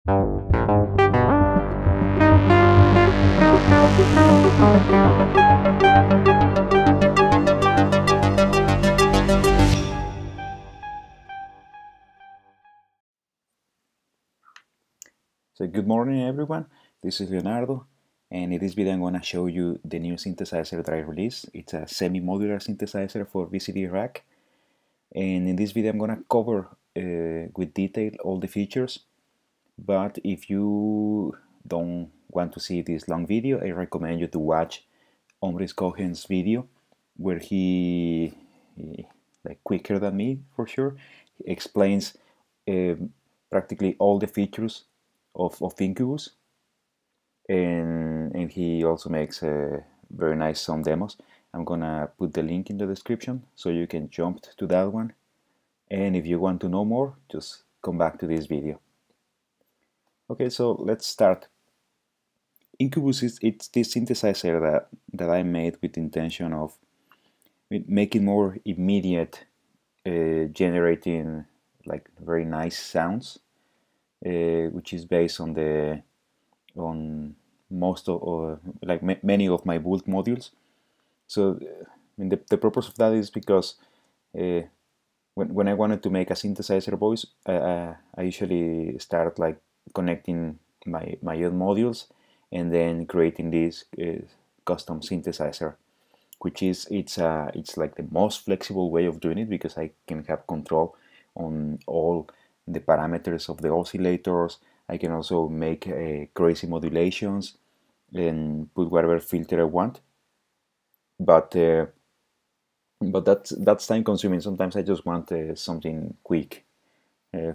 So good morning everyone, this is Leonardo, and in this video I'm going to show you the new synthesizer that I released. It's a semi-modular synthesizer for VCD rack, and in this video I'm going to cover with detail all the features, but if you don't want to see this long video, I recommend you to watch Omris Cohen's video where he like quicker than me for sure, explains practically all the features of Incubus, and he also makes very nice sound demos. I'm gonna put the link in the description so you can jump to that one, and if you want to know more, just come back to this video. Okay, so let's start. Incubus it's this synthesizer that I made with the intention of making more immediate generating like very nice sounds, which is based on most of like many of my Vult modules. So I mean, the purpose of that is because when I wanted to make a synthesizer voice, I usually start like connecting my own modules and then creating this custom synthesizer, which is it's like the most flexible way of doing it because I can have control on all the parameters of the oscillators. I can also make crazy modulations and put whatever filter I want, but that's time consuming. Sometimes I just want something quick.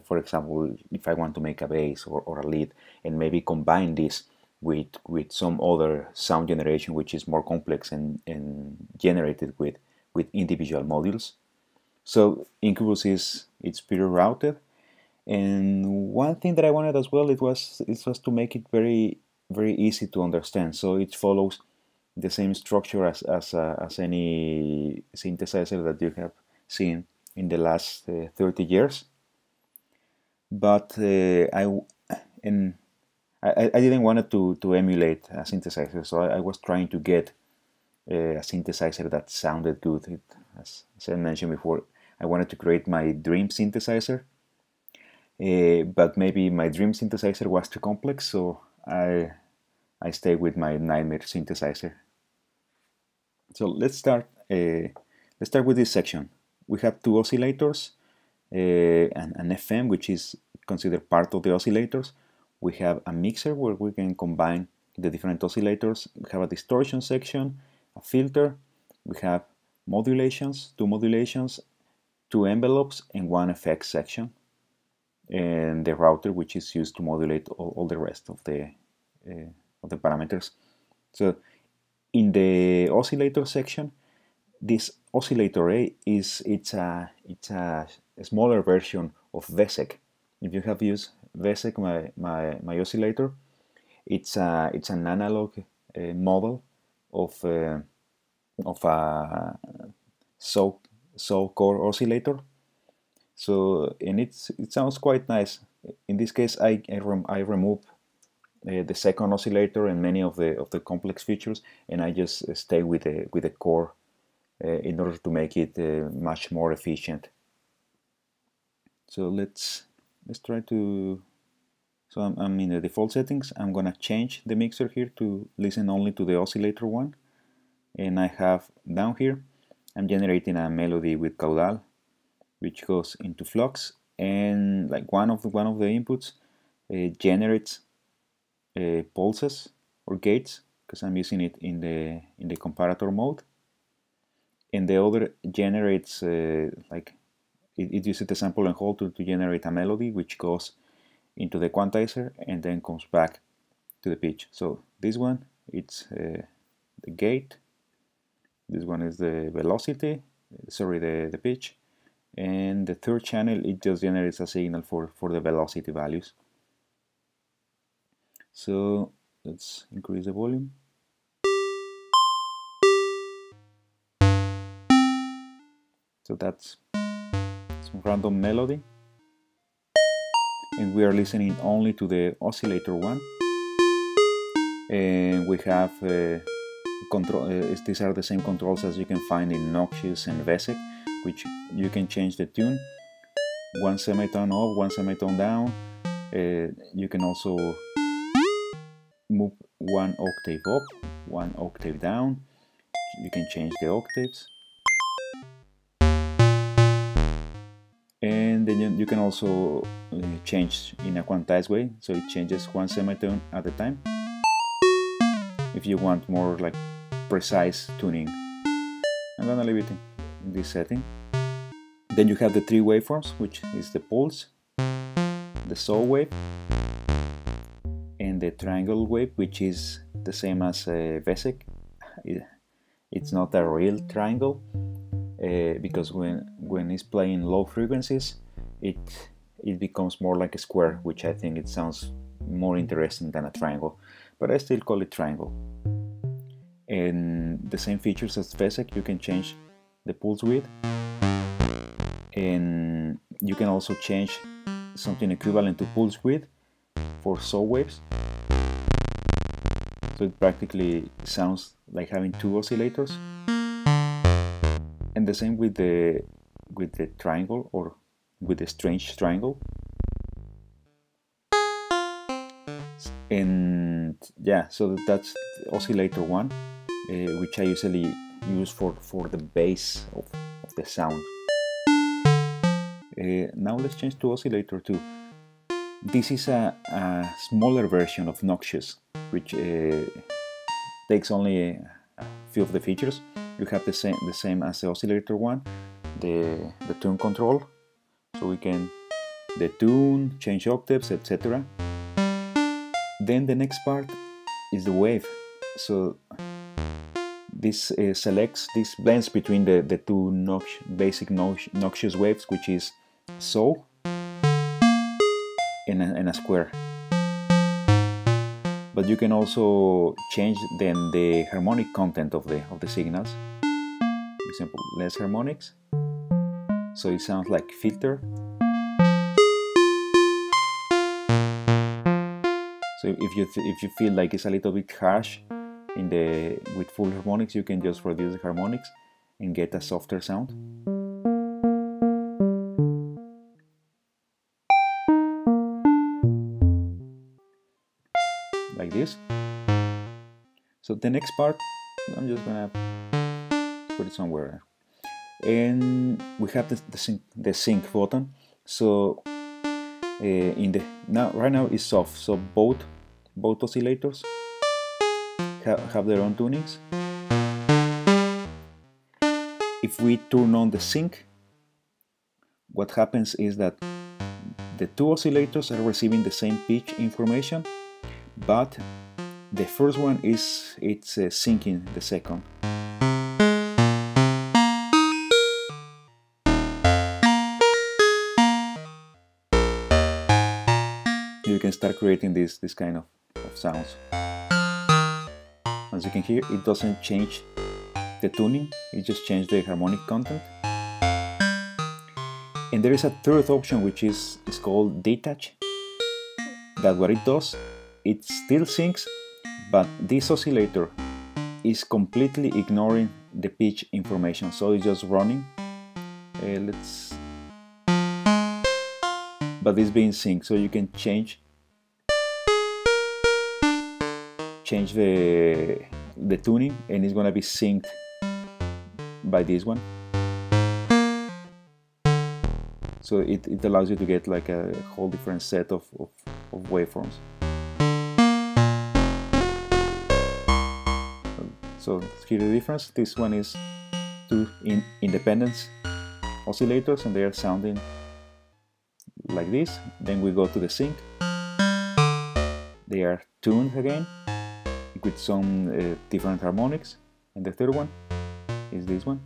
For example, if I want to make a bass or a lead and maybe combine this with some other sound generation which is more complex and generated with individual modules. So Incubus it's pretty routed, and one thing that I wanted as well it was to make it very easy to understand. So it follows the same structure as any synthesizer that you have seen in the last 30 years. But I didn't want it to emulate a synthesizer, so I was trying to get a synthesizer that sounded good. As I mentioned before, I wanted to create my dream synthesizer, but maybe my dream synthesizer was too complex, so I stayed with my nightmare synthesizer. So let's start. Let's start with this section. We have two oscillators, an FM, which is considered part of the oscillators. We have a mixer where we can combine the different oscillators. We have a distortion section, a filter. We have modulations, two envelopes, and one effects section, and the router, which is used to modulate all the rest of the parameters. So in the oscillator section, this oscillator A it's a smaller version of VESEC. If you have used VESEC, my oscillator, it's an analog model of a saw core oscillator. So and it sounds quite nice. In this case, I remove the second oscillator and many of the complex features, and I just stay with the core in order to make it much more efficient. So let's try to. So I'm in the default settings. I'm gonna change the mixer here to listen only to the oscillator one, and I have down here I'm generating a melody with caudal, which goes into flux, and like one of the inputs generates pulses or gates because I'm using it in the comparator mode, and the other generates like it uses the sample and hold to generate a melody which goes into the quantizer and then comes back to the pitch. So this one it's the gate, this one is the velocity, sorry, the pitch, and the third channel it just generates a signal for the velocity values. So let's increase the volume. So that's some random melody. and we are listening only to the oscillator 1, and we have control. These are the same controls as you can find in Noxious and Vesic, which you can change the tune, one semitone up, one semitone down. You can also move one octave up, one octave down. You can change the octaves, and then you can also change in a quantized way, so it changes one semitone at a time if you want more like precise tuning. I'm gonna leave it in this setting. Then you have the three waveforms, which is the pulse, the saw wave, and the triangle wave, which is the same as Vesic. It's not a real triangle, because when it's playing low frequencies, it becomes more like a square, which I think it sounds more interesting than a triangle, but I still call it triangle. And the same features as Vesic, you can change the pulse width, and you can also change something equivalent to pulse width for saw waves, so it practically sounds like having two oscillators. And the same with the triangle, or with the strange triangle. And yeah, so that's oscillator 1, which I usually use for the bass of the sound. Now let's change to oscillator 2. This is a smaller version of Noxious, which takes only a few of the features. You have the same as the oscillator 1, the tune control, so we can detune, change octaves, etc. Then the next part is the wave. So this blends between the two basic Noxious waves, which is saw and a square. But you can also change then the harmonic content of the signals. For example, less harmonics, so it sounds like filter. So if you feel like it's a little bit harsh with full harmonics, you can just reduce the harmonics and get a softer sound. Like this. So the next part, I'm just gonna put it somewhere, and we have the sync button. So right now it's soft, so both oscillators have their own tunings. If we turn on the sync, what happens is that the two oscillators are receiving the same pitch information, but the first one it's syncing the second. You can start creating this kind of sounds. As you can hear, it doesn't change the tuning, it just changes the harmonic content. And there is a third option, which is called detach. That what it does, it still syncs, but this oscillator is completely ignoring the pitch information, so it's just running. But it's being synced, so you can change the tuning, and it's gonna be synced by this one. So it allows you to get like a whole different set of waveforms. So here's the difference. This one is two independent oscillators, and they are sounding like this. Then we go to the sync. They are tuned again with some different harmonics. And the third one is this one.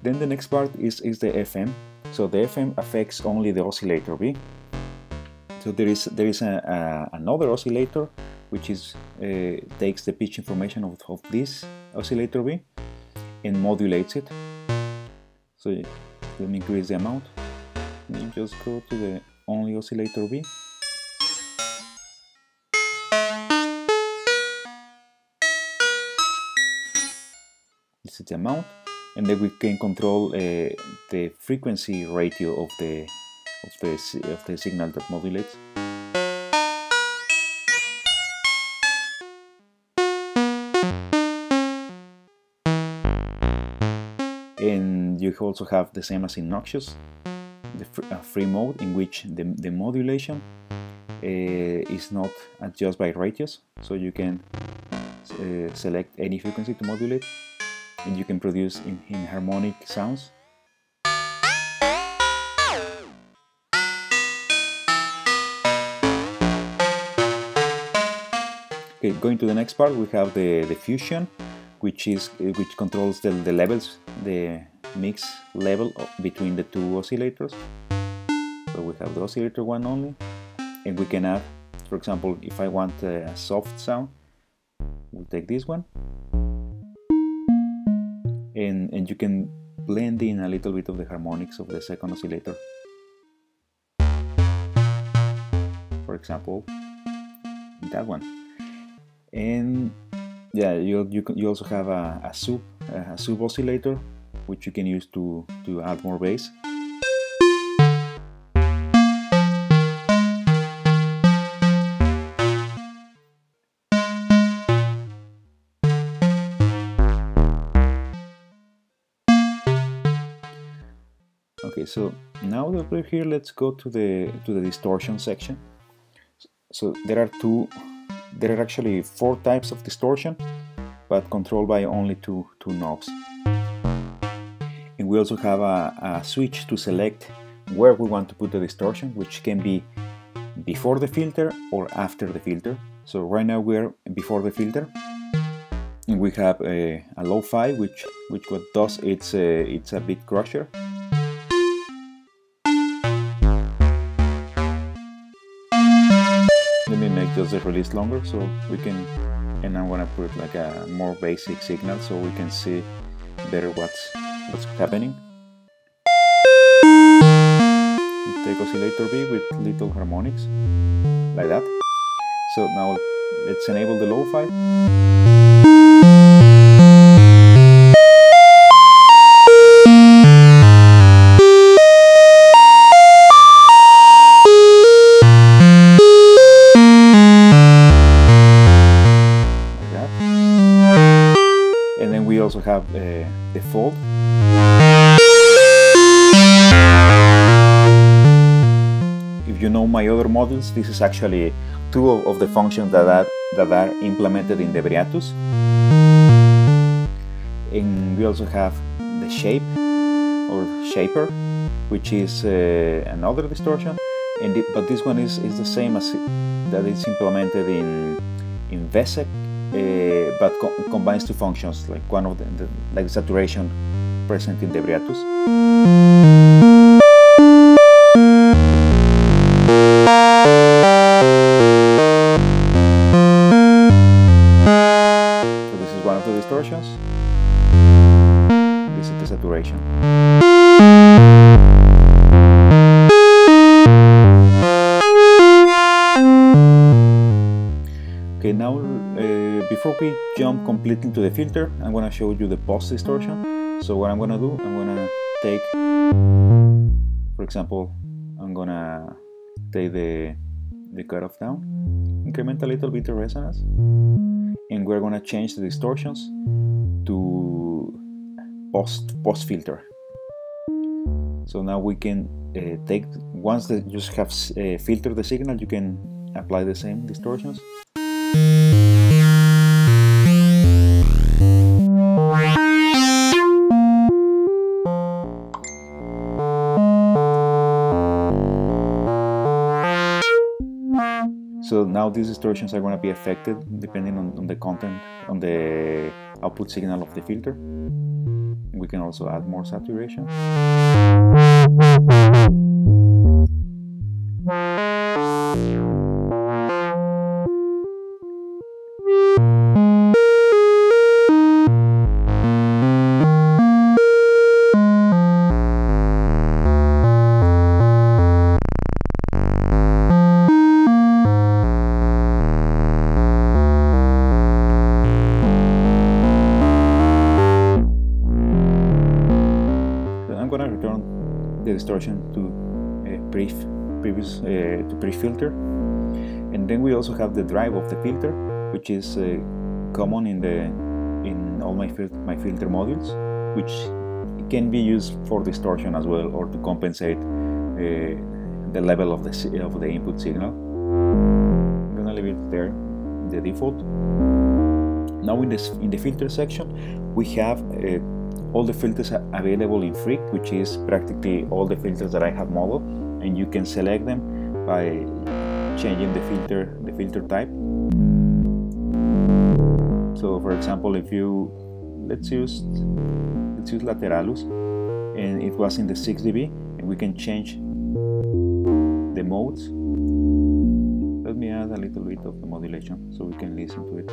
Then the next part is the FM. So the FM affects only the oscillator B. So there is another oscillator which takes the pitch information of this oscillator B and modulates it. So let me increase the amount. Let me just go to the only oscillator B. This is the amount, and then we can control the frequency ratio of the signal that modulates. And you also have the same as in Noxious, the free mode in which the modulation is not adjusted by ratios, so you can select any frequency to modulate, and you can produce in harmonic sounds. Okay, going to the next part, we have the fusion, which controls the levels, the mix level between the two oscillators. So we have the oscillator one only, and we can add, for example, if I want a soft sound, we'll take this one, and you can blend in a little bit of the harmonics of the second oscillator. For example, that one. And yeah, you also have a sub oscillator, which you can use to add more bass. Okay, so now that we're here, let's go to the distortion section. So there are actually 4 types of distortion, but controlled by only two knobs. And we also have a switch to select where we want to put the distortion, which can be before the filter or after the filter. So right now we're before the filter, and we have a lo-fi, which what does, it's a bit crusher. Let me make just the release longer so we can, and I'm gonna put like a more basic signal so we can see better what's happening. We take oscillator B with little harmonics, like that. So now let's enable the lo-fi. Also have the fold. If you know my other models, this is actually 2 of the functions that are implemented in the Briatus. And we also have the shape or shaper, which is another distortion, but this one is the same as that is implemented in Vesec. But combines 2 functions, like one of like the saturation present in the Briatus. So this is one of the distortions. This is the saturation. Okay, now before we jump completely into the filter, I'm going to show you the post distortion. So what I'm going to do, I'm going to take, for example, I'm going to take the cutoff down, increment a little bit the resonance, and we're going to change the distortions to post filter. So now we can take, once that you have filtered the signal, you can apply the same distortions. So now these distortions are going to be affected depending on the content, on the output signal of the filter. We can also add more saturation. distortion to pre-filter, and then we also have the drive of the filter, which is common in all my filter modules, which can be used for distortion as well, or to compensate the level of the input signal. I'm gonna leave it there, the default. Now in the filter section, we have all the filters available in Freak, which is practically all the filters that I have modeled, and you can select them by changing the filter type. So for example, if you let's use Lateralus, and it was in the 6 dB, and we can change the modes. Let me add a little bit of the modulation so we can listen to it.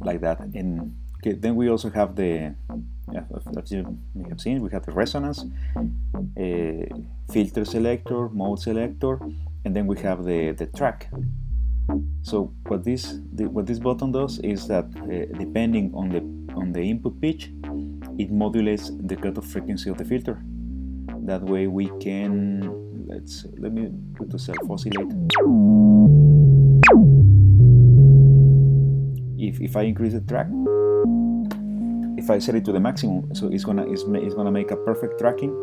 Like that. And okay, then we also have the, as you may have seen, we have the resonance, filter selector, mode selector, and then we have the track. So what this button does is that depending on the input pitch, it modulates the cutoff frequency of the filter. That way we can, let me put to self-oscillate. If I increase the track, if I set it to the maximum, so it's gonna make a perfect tracking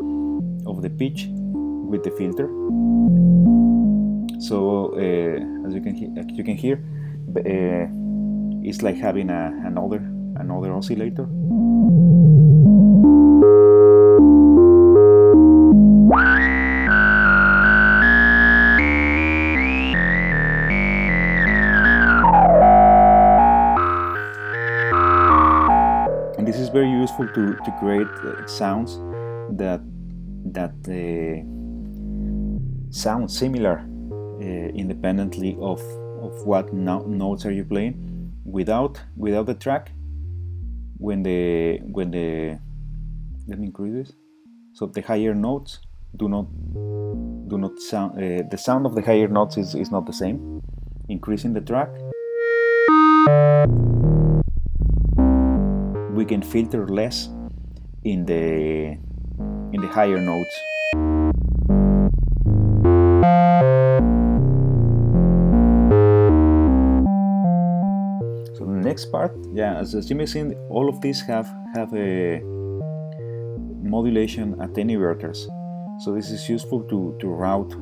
of the pitch with the filter. So as you can hear, it's like having another oscillator. And this is very useful to create sounds that sound similar independently of what notes are you playing without the track. When the let me increase this, so the higher notes do not sound, the sound of the higher notes is not the same. Increasing the track, we can filter less in the higher notes. So the next part, yeah, as you may see, all of these have a modulation attenuators. So this is useful to route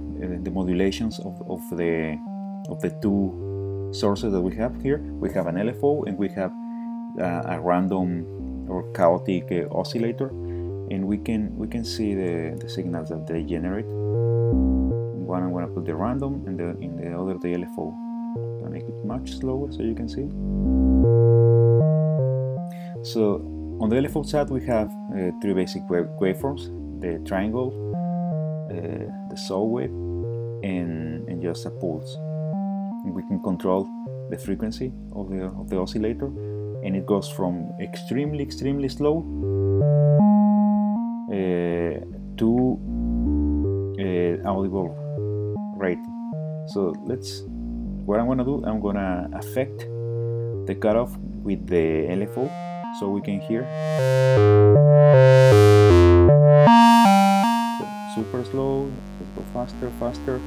the modulations of the two sources that we have here. We have an LFO and we have a random or chaotic oscillator, and we can see the signals that they generate. In one I'm going to put the random, and in the other the LFO. I'll make it much slower so you can see. So on the LFO side we have three basic waveforms: the triangle, the saw wave, and just a pulse. And we can control the frequency of the oscillator, and it goes from extremely slow to audible rate. So what I'm gonna do, I'm gonna affect the cutoff with the LFO so we can hear. So super slow, let's go faster.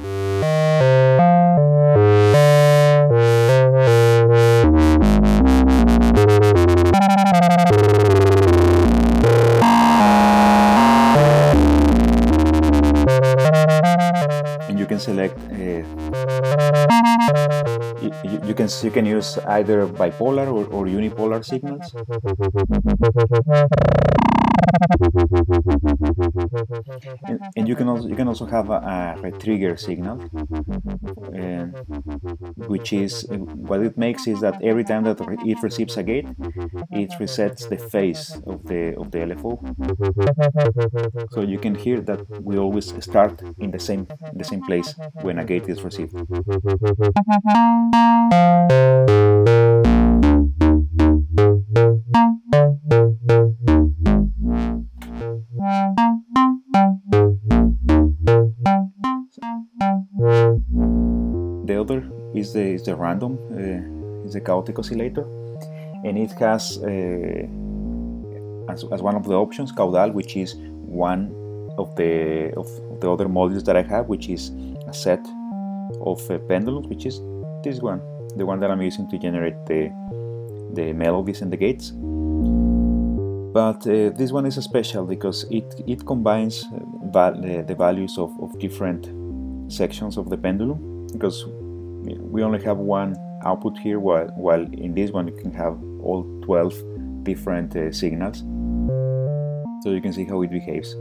And you can select you can use either bipolar or unipolar signals. And you can also have a retrigger signal, which is what it makes is that every time that it receives a gate, it resets the phase of the LFO. So you can hear that we always start in the same place when a gate is received. is the random, is the chaotic oscillator, and it has as one of the options caudal, which is one of the other modules that I have, which is a set of pendulums, which is this one, the one that I'm using to generate the melodies and the gates. But this one is special because it combines the values of different sections of the pendulum, because we only have one output here, while in this one you can have all 12 different signals, so you can see how it behaves.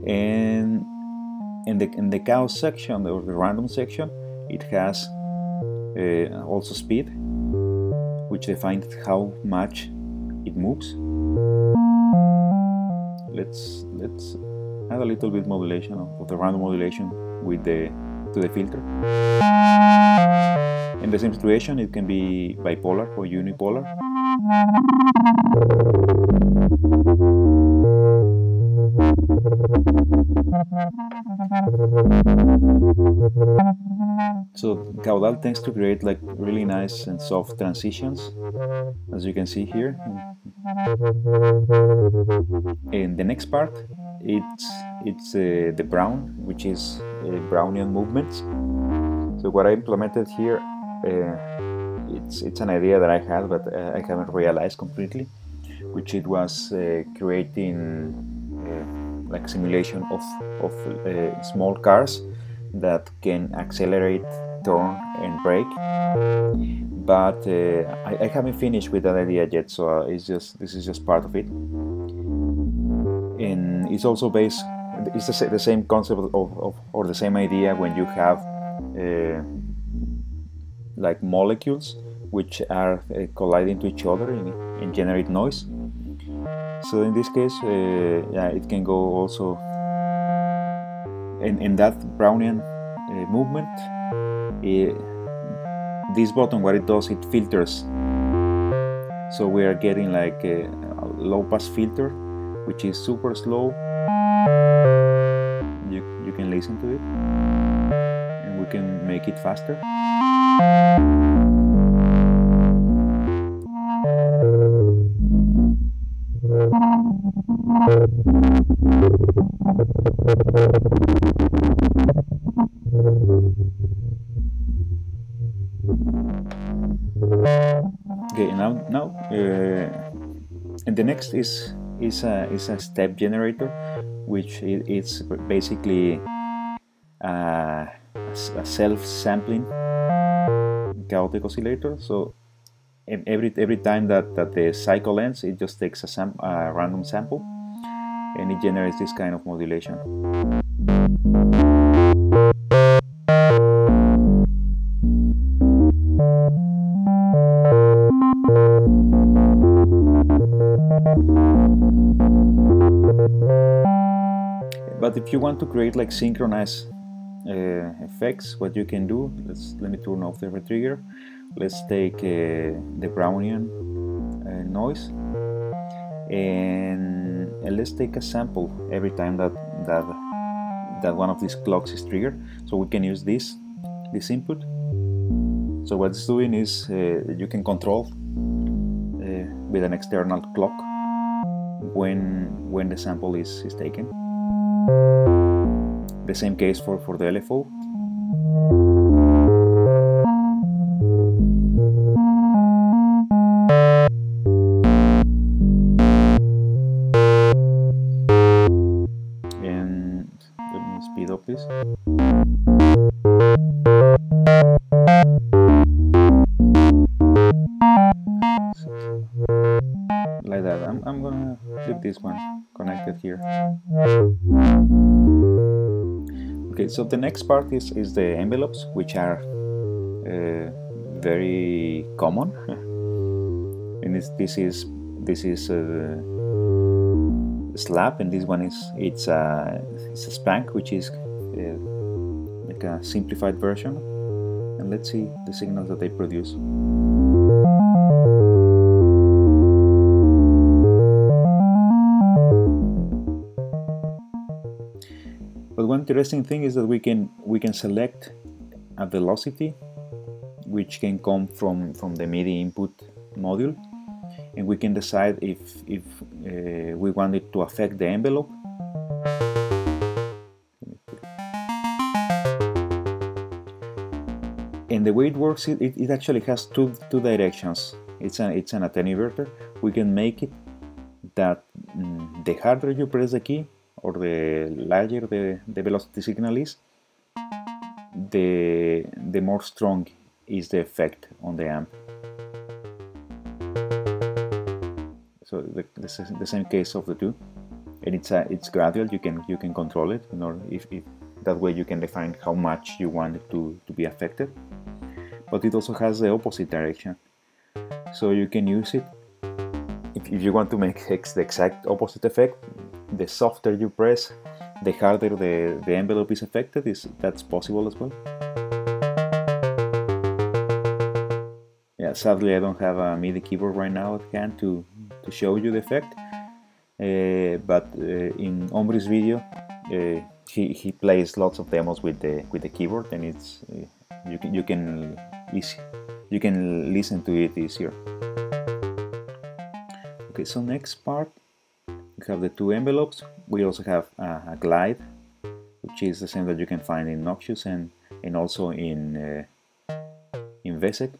And in the chaos section, or the random section, it has also speed, which defines how much it moves. Let's add a little bit modulation of the random modulation to the filter. In the same situation, it can be bipolar or unipolar. So caudal tends to create like really nice and soft transitions, as you can see here. In the next part, it's the brown, which is Brownian movements. So what I implemented here, it's an idea that I had, but I haven't realized completely, which it was creating like simulation of small cars that can accelerate, turn, and brake. But I haven't finished with that idea yet, so this is just part of it. And it's also based, it's the same concept or the same idea when you have like molecules which are colliding to each other and generate noise. So in this case, yeah, it can go also in that Brownian movement. This button, what it does, it filters. So we are getting like a low pass filter, which is super slow. You can listen to it, and we can make it faster. Okay, now and the next is a step generator, which is basically a self-sampling chaotic oscillator. So every time that the cycle ends, it just takes a random sample, and it generates this kind of modulation. But if you want to create like synchronized effects, what you can do, let me turn off the retrigger. Let's take the Brownian noise, and let's take a sample every time that one of these clocks is triggered. So we can use this input. So what it's doing is you can control with an external clock when the sample is taken. The same case for the LFO. And let me speed up this. Like that. I'm gonna leave this one connected here. Okay, so the next part is the envelopes, which are very common. And this is slab, and this one it's a spank, which is like a simplified version. And let's see the signals that they produce. But one interesting thing is that we can select a velocity which can come from the MIDI input module, and we can decide if we want it to affect the envelope. And the way it works, it actually has two directions. It's an attenuator. We can make it that the harder you press the key, or the larger the velocity signal is, the more strong is the effect on the amp. So this is the same case of the two, and it's gradual. You can control it, if that way you can define how much you want it to be affected. But it also has the opposite direction, so you can use it if you want to make the exact opposite effect. The softer you press, the harder the envelope is affected. That's possible as well. Yeah, sadly I don't have a MIDI keyboard right now at hand to show you the effect, but in Ombri's video he plays lots of demos with the keyboard, and it's you can listen to it easier. Okay, so next part, we have the two envelopes. We also have a glide, which is the same that you can find in Noxious and also in Vesec.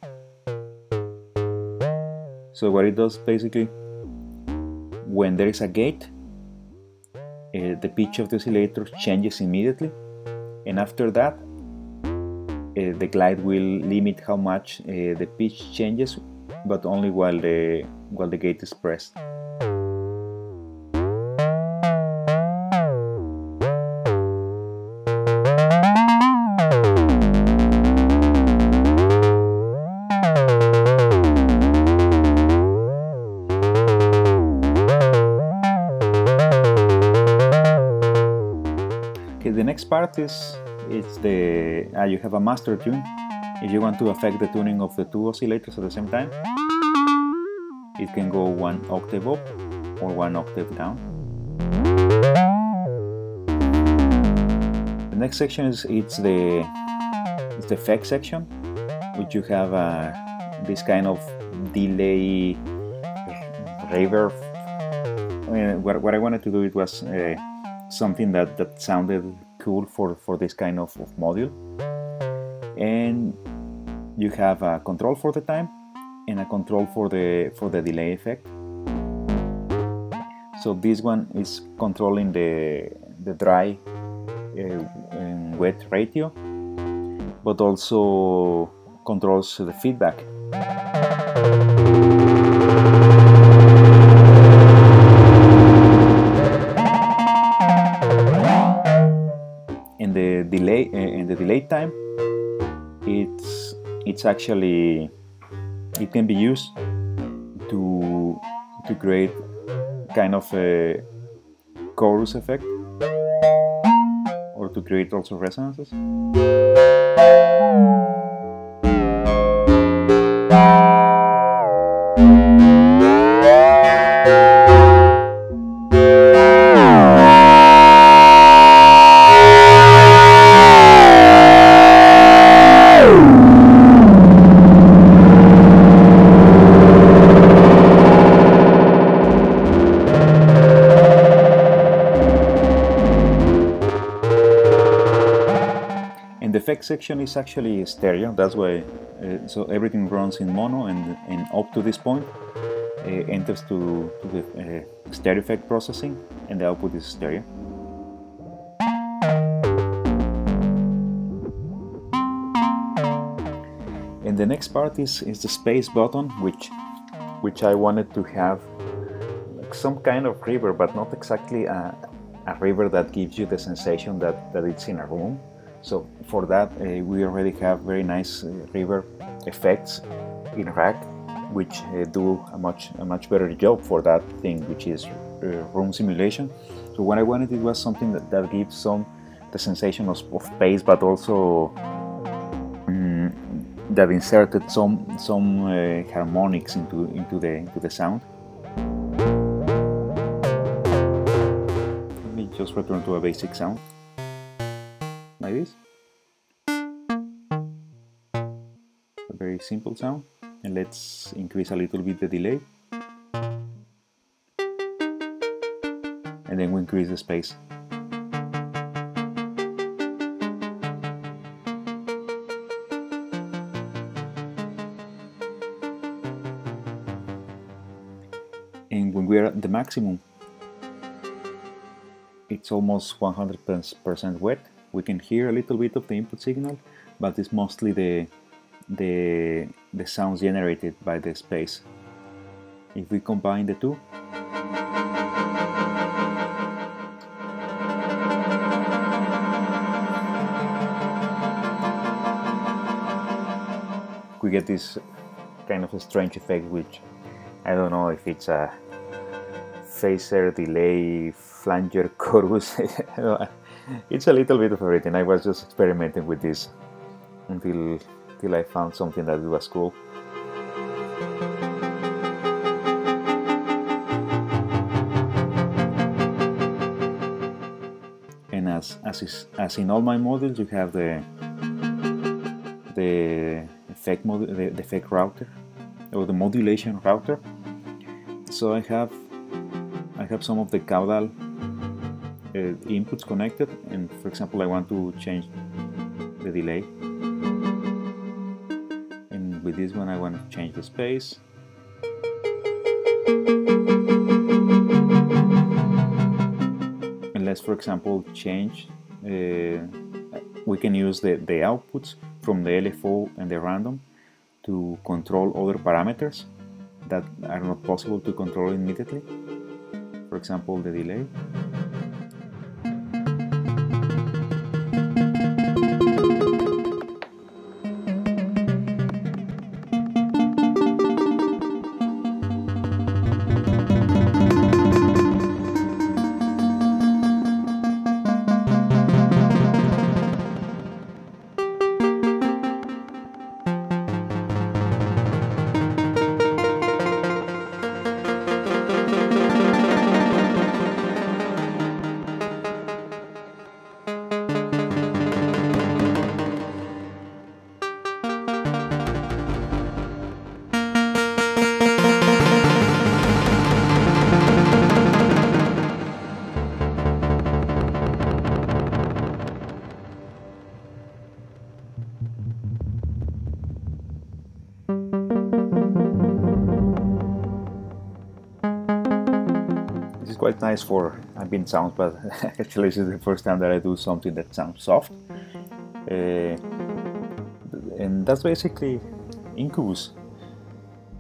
So what it does basically, when there is a gate, the pitch of the oscillator changes immediately, and after that the glide will limit how much the pitch changes, but only while the gate is pressed. Okay, the next part is you have a master tune. If you want to affect the tuning of the two oscillators at the same time, it can go one octave up or one octave down. The next section is the effect section, which you have this kind of delay reverb. I mean, what I wanted to do, it was something that sounded cool for this kind of module. And you have a control for the time and a control for the delay effect. So this one is controlling the dry and wet ratio, but also controls the feedback. And the delay time, it's actually, it can be used to create kind of a chorus effect, or to create also resonances. And the effect section is actually stereo. That's why so everything runs in mono, and up to this point enters to the stereo effect processing, and the output is stereo. And the next part is the space button, which I wanted to have like some kind of reverb, but not exactly a reverb that gives you the sensation that it's in a room. So for that we already have very nice reverb effects in Rack, which do a much better job for that thing, which is room simulation. So what I wanted, it was something that gives the sensation of space, but also that inserted some harmonics into the sound. Let me just return to a basic sound like this. very simple sound. And let's increase a little bit the delay. And then we increase the space. And when we are at the maximum, it's almost 100% wet. We can hear a little bit of the input signal, but it's mostly the sounds generated by the space. If we combine the two, we get this kind of a strange effect, which I don't know if it's a phaser, delay, flanger, chorus. It's a little bit of everything. I was just experimenting with this until I found something that was cool. And as in all my models, you have the effect router, or the modulation router. So I have some of the caudal inputs connected, and for example I want to change the delay, and with this one I want to change the space. And let's for example change, we can use the outputs from the LFO and the random to control other parameters that are not possible to control immediately. For example, the delay. Quite nice for ambient sounds, but actually this is the first time that I do something that sounds soft. And that's basically Incubus.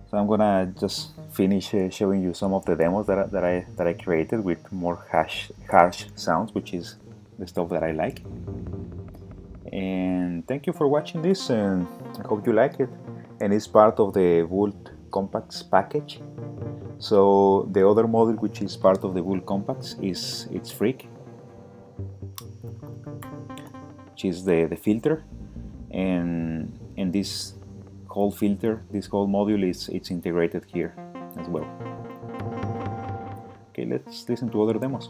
So I'm gonna just finish showing you some of the demos that I created with more harsh sounds, which is the stuff that I like. And thank you for watching this, and I hope you like it. And it's part of the Vult Compacts package. So the other model, which is part of the Vult Compacts, it's Freak, which is the filter, and this whole filter, this whole module it's integrated here as well. Okay, let's listen to other demos.